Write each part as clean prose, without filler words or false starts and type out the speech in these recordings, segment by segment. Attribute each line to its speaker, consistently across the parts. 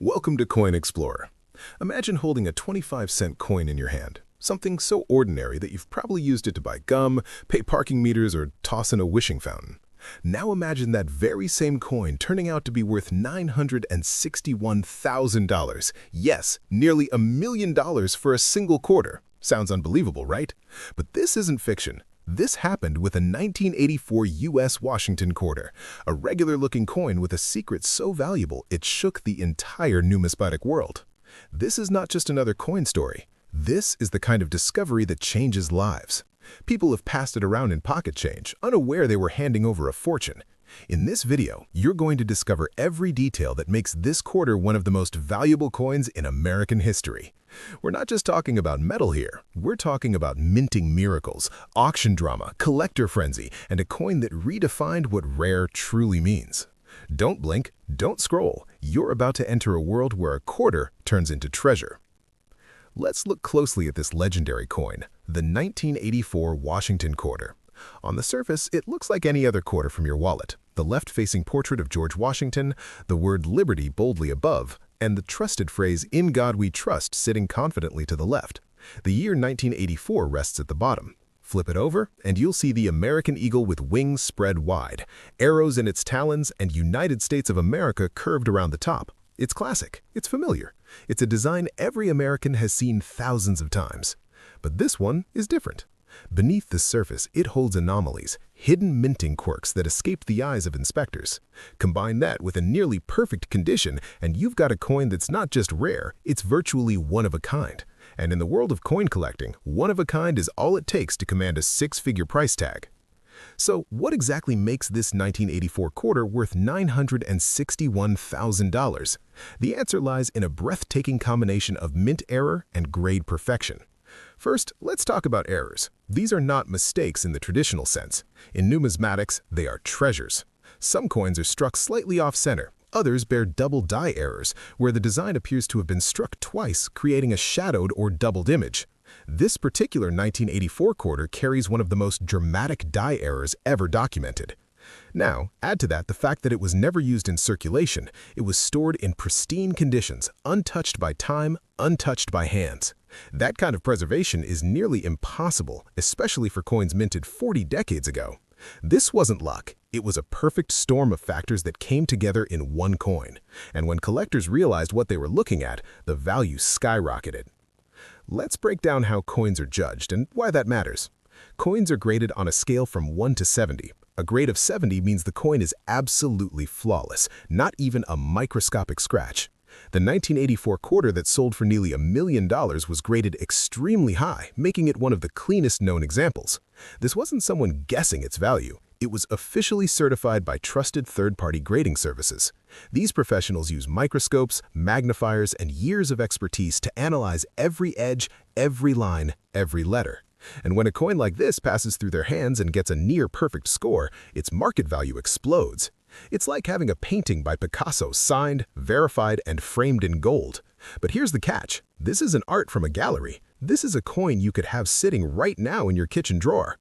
Speaker 1: Welcome to Coin Explorer. Imagine holding a 25-cent coin in your hand, something so ordinary that you've probably used it to buy gum, pay parking meters, or toss in a wishing fountain. Now imagine that very same coin turning out to be worth $961,000. Yes, nearly $1 million for a single quarter. Sounds unbelievable, right? But this isn't fiction. This happened with a 1984 U.S. Washington quarter, a regular-looking coin with a secret so valuable it shook the entire numismatic world. This is not just another coin story. This is the kind of discovery that changes lives. People have passed it around in pocket change, unaware they were handing over a fortune. In this video, you're going to discover every detail that makes this quarter one of the most valuable coins in American history. We're not just talking about metal here. We're talking about minting miracles, auction drama, collector frenzy, and a coin that redefined what rare truly means. Don't blink, don't scroll. You're about to enter a world where a quarter turns into treasure. Let's look closely at this legendary coin, the 1984 Washington quarter. On the surface, it looks like any other quarter from your wallet. The left-facing portrait of George Washington, the word liberty boldly above, and the trusted phrase, "In God we trust," sitting confidently to the left. The year 1984 rests at the bottom. Flip it over, and you'll see the American eagle with wings spread wide, arrows in its talons, and United States of America curved around the top. It's classic. It's familiar. It's a design every American has seen thousands of times. But this one is different. Beneath the surface, it holds anomalies, hidden minting quirks that escape the eyes of inspectors. Combine that with a nearly perfect condition, and you've got a coin that's not just rare, it's virtually one of a kind. And in the world of coin collecting, one of a kind is all it takes to command a six-figure price tag. So what exactly makes this 1984 quarter worth $961,000? The answer lies in a breathtaking combination of mint error and grade perfection. First, let's talk about errors. These are not mistakes in the traditional sense. In numismatics, they are treasures. Some coins are struck slightly off-center. Others bear double die errors, where the design appears to have been struck twice, creating a shadowed or doubled image. This particular 1984 quarter carries one of the most dramatic die errors ever documented. Now, add to that the fact that it was never used in circulation. It was stored in pristine conditions, untouched by time, untouched by hands. That kind of preservation is nearly impossible, especially for coins minted 40 decades ago. This wasn't luck. It was a perfect storm of factors that came together in one coin. And when collectors realized what they were looking at, the value skyrocketed. Let's break down how coins are judged and why that matters. Coins are graded on a scale from 1 to 70. A grade of 70 means the coin is absolutely flawless, not even a microscopic scratch. The 1984 quarter that sold for nearly $1 million was graded extremely high, making it one of the cleanest known examples. This wasn't someone guessing its value. It was officially certified by trusted third-party grading services. These professionals use microscopes, magnifiers, and years of expertise to analyze every edge, every line, every letter. And when a coin like this passes through their hands and gets a near-perfect score, its market value explodes. It's like having a painting by Picasso signed, verified, and framed in gold. But here's the catch. This isn't art from a gallery. This is a coin you could have sitting right now in your kitchen drawer.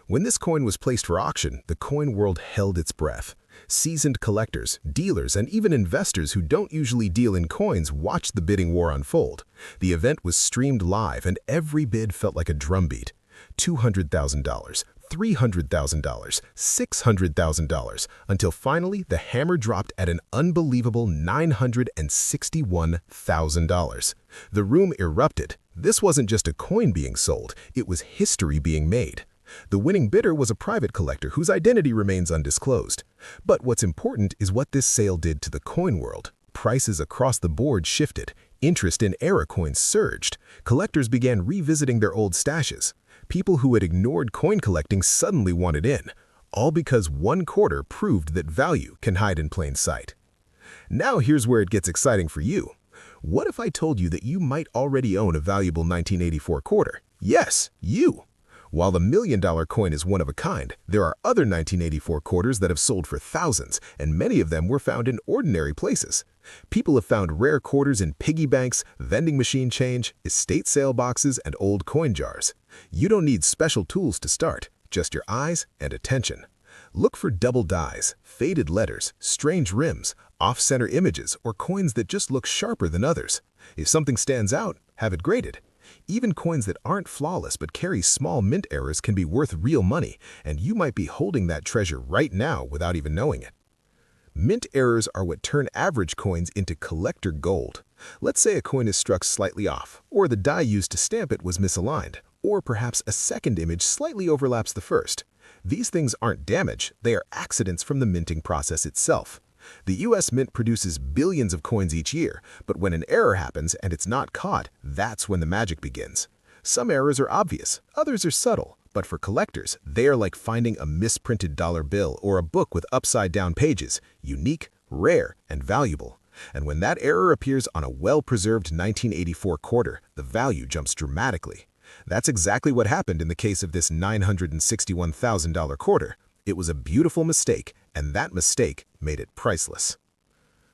Speaker 1: When this coin was placed for auction, the coin world held its breath. Seasoned collectors, dealers, and even investors who don't usually deal in coins watched the bidding war unfold. The event was streamed live, and every bid felt like a drumbeat. $200,000, $300,000, $600,000, until finally the hammer dropped at an unbelievable $961,000. The room erupted. This wasn't just a coin being sold, it was history being made. The winning bidder was a private collector whose identity remains undisclosed. But what's important is what this sale did to the coin world. Prices across the board shifted. Interest in era coins surged. Collectors began revisiting their old stashes. People who had ignored coin collecting suddenly wanted in, all because one quarter proved that value can hide in plain sight. Now here's where it gets exciting for you. What if I told you that you might already own a valuable 1984 quarter? Yes, you! While the $1 million coin is one of a kind, there are other 1984 quarters that have sold for thousands, and many of them were found in ordinary places. People have found rare quarters in piggy banks, vending machine change, estate sale boxes, and old coin jars. You don't need special tools to start, just your eyes and attention. Look for double dies, faded letters, strange rims, off-center images, or coins that just look sharper than others. If something stands out, have it graded. Even coins that aren't flawless but carry small mint errors can be worth real money, and you might be holding that treasure right now without even knowing it. Mint errors are what turn average coins into collector gold. Let's say a coin is struck slightly off, or the die used to stamp it was misaligned, or perhaps a second image slightly overlaps the first. These things aren't damage, they are accidents from the minting process itself. The US Mint produces billions of coins each year, but when an error happens and it's not caught, that's when the magic begins. Some errors are obvious, others are subtle, but for collectors, they are like finding a misprinted dollar bill or a book with upside-down pages, unique, rare, and valuable. And when that error appears on a well-preserved 1984 quarter, the value jumps dramatically. That's exactly what happened in the case of this $961,000 quarter. It was a beautiful mistake, and that mistake made it priceless.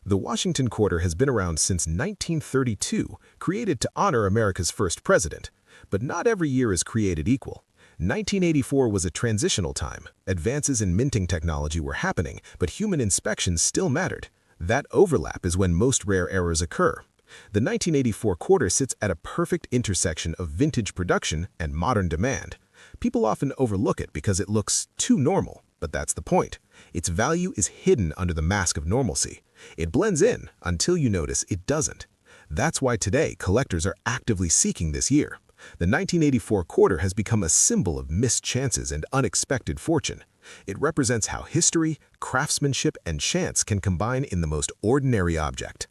Speaker 1: The Washington quarter has been around since 1932, created to honor America's first president. But not every year is created equal. 1984 was a transitional time. Advances in minting technology were happening, but human inspection still mattered. That overlap is when most rare errors occur. The 1984 quarter sits at a perfect intersection of vintage production and modern demand. People often overlook it because it looks too normal, but that's the point. Its value is hidden under the mask of normalcy. It blends in until you notice it doesn't. That's why today collectors are actively seeking this year. The 1984 quarter has become a symbol of missed chances and unexpected fortune. It represents how history, craftsmanship, and chance can combine in the most ordinary object.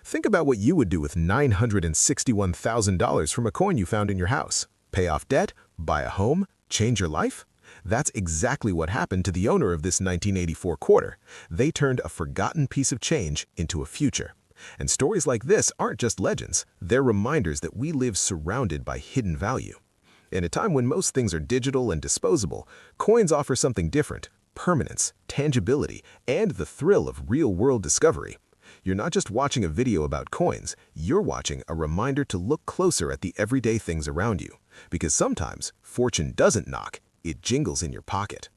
Speaker 1: Think about what you would do with $961,000 from a coin you found in your house. Pay off debt? Buy a home? Change your life? That's exactly what happened to the owner of this 1984 quarter. They turned a forgotten piece of change into a future. And stories like this aren't just legends, they're reminders that we live surrounded by hidden value. In a time when most things are digital and disposable, coins offer something different: permanence, tangibility, and the thrill of real-world discovery. You're not just watching a video about coins, you're watching a reminder to look closer at the everyday things around you. Because sometimes, fortune doesn't knock, it jingles in your pocket.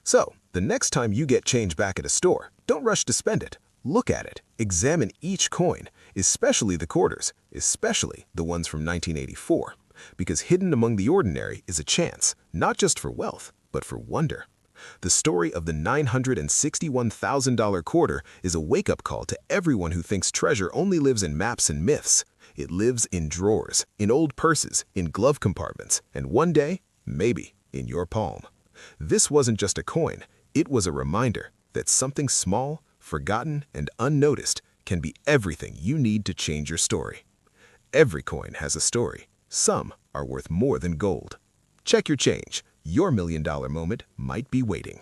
Speaker 1: So, the next time you get change back at a store, don't rush to spend it. Look at it, examine each coin, especially the quarters, especially the ones from 1984. Because hidden among the ordinary is a chance, not just for wealth, but for wonder. The story of the $961,000 quarter is a wake-up call to everyone who thinks treasure only lives in maps and myths. It lives in drawers, in old purses, in glove compartments, and one day, maybe, in your palm. This wasn't just a coin, it was a reminder that something small, forgotten, and unnoticed can be everything you need to change your story. Every coin has a story. Some are worth more than gold. Check your change. Your $1 million moment might be waiting.